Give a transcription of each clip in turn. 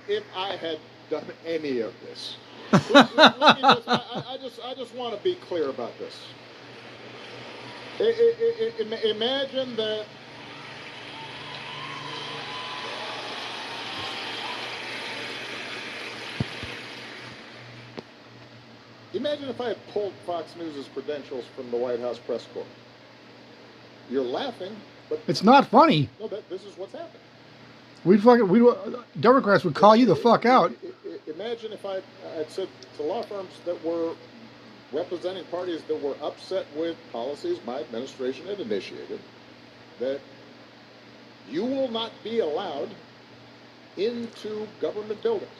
if I had done any of this. Let me I just want to be clear about this. Imagine that. Imagine if I had pulled Fox News' credentials from the White House press corps. You're laughing, but it's not funny. No, this is what's happening. Democrats would call you the fuck out. Imagine if I'd said to law firms that were representing parties that were upset with policies my administration had initiated, that you will not be allowed into government buildings.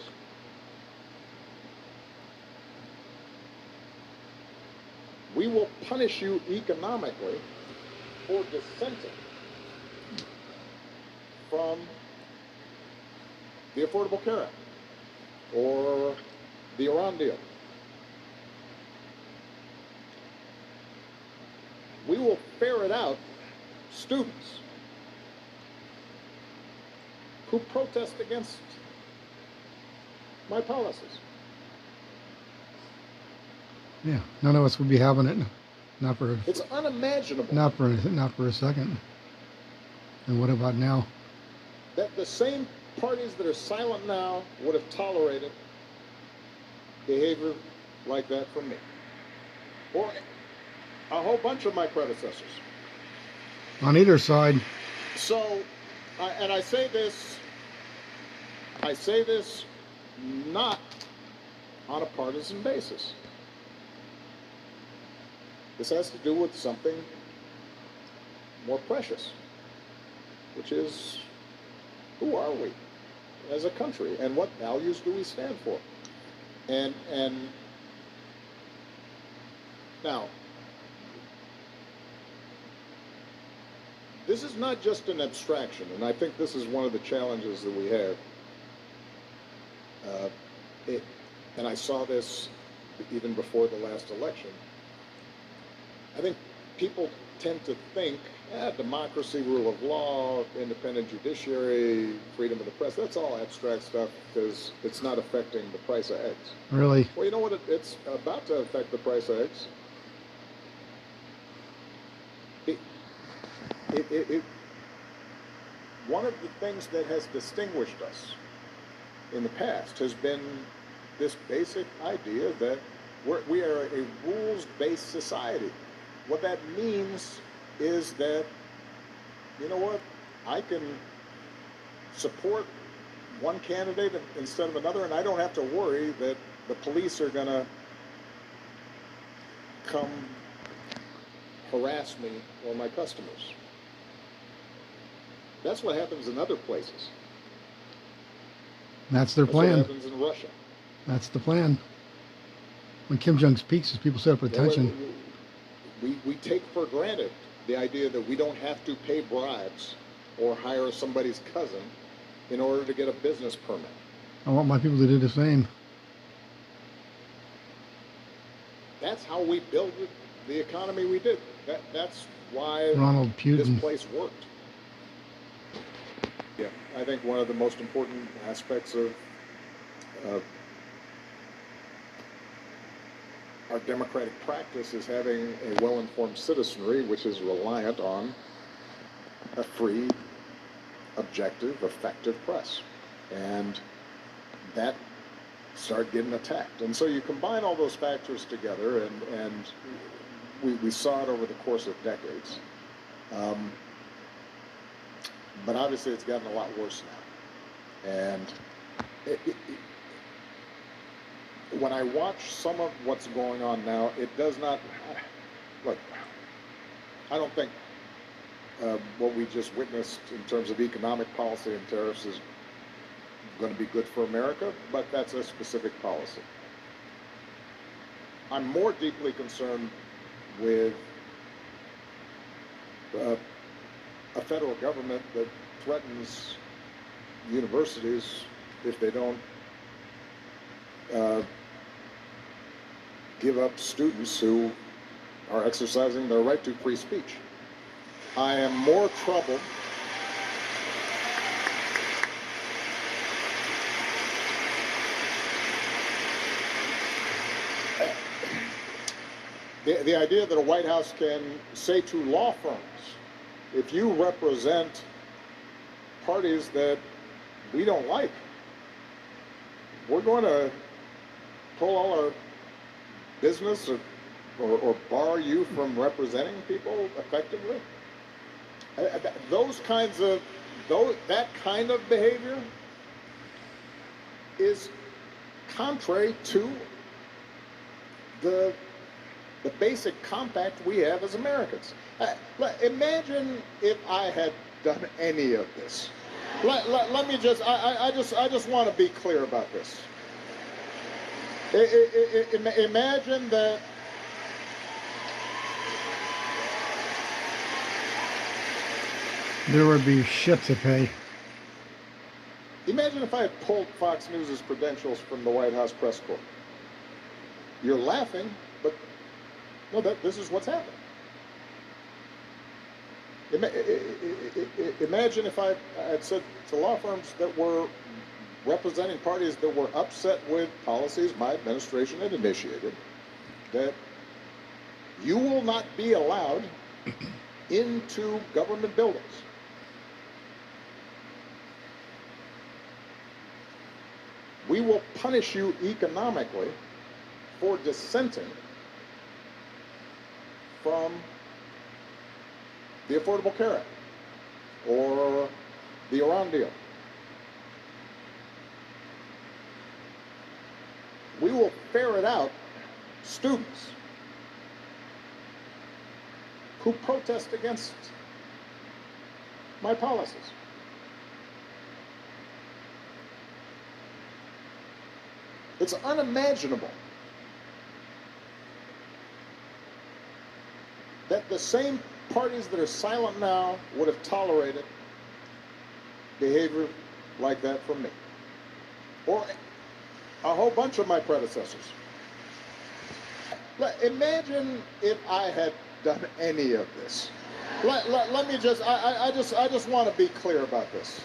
We will punish you economically for dissenting from the Affordable Care Act or the Iran deal. We will ferret out students who protest against my policies. Yeah, none of us would be having it. Not for. It's unimaginable. Not for a second. And what about now? That the same parties that are silent now would have tolerated behavior like that from me, or a whole bunch of my predecessors. On either side. So, and I say this not on a partisan basis. This has to do with something more precious, which is, who are we as a country, and what values do we stand for? And now, this is not just an abstraction, and I think this is one of the challenges that we have. And I saw this even before the last election. I think people tend to think, democracy, rule of law, independent judiciary, freedom of the press, that's all abstract stuff because it's not affecting the price of eggs. Really? Well, you know what? It's about to affect the price of eggs. One of the things that has distinguished us in the past has been this basic idea that we are a rules-based society. What that means is that, you know what, I can support one candidate instead of another, and I don't have to worry that the police are going to come harass me or my customers. That's what happens in other places. That's their plan. That's what happens in Russia. That's the plan. When Kim Jong speaks, is people set up attention. We take for granted the idea that we don't have to pay bribes or hire somebody's cousin in order to get a business permit. I want my people to do the same. That's how we built the economy we did. That's why Ronald Putin. This place worked. Yeah, I think one of the most important aspects of our democratic practice is having a well-informed citizenry, which is reliant on a free, objective, effective press. And that started getting attacked. And so you combine all those factors together, and we saw it over the course of decades. But obviously it's gotten a lot worse now. And when I watch some of what's going on now, it does not, look, I don't think what we just witnessed in terms of economic policy and tariffs is going to be good for America, but that's a specific policy. I'm more deeply concerned with a federal government that threatens universities if they don't give up students who are exercising their right to free speech. I am more troubled the idea that a White House can say to law firms, if you represent parties that we don't like, we're going to pull all our business or bar you from representing people effectively. That kind of behavior is contrary to the basic compact we have as Americans. Imagine if I had done any of this. Let me just, I just want to be clear about this. Imagine that there would be shit to pay. Imagine if I had pulled Fox News' credentials from the White House press corps. You're laughing, but no, this is what's happening. Imagine if I had said to law firms that were representing parties that were upset with policies my administration had initiated, that you will not be allowed into government buildings. We will punish you economically for dissenting from the Affordable Care Act or the Iran deal. We will ferret out students who protest against my policies. It's unimaginable that the same parties that are silent now would have tolerated behavior like that from me, or a whole bunch of my predecessors. Imagine if I had done any of this. Let me just, I just want to be clear about this.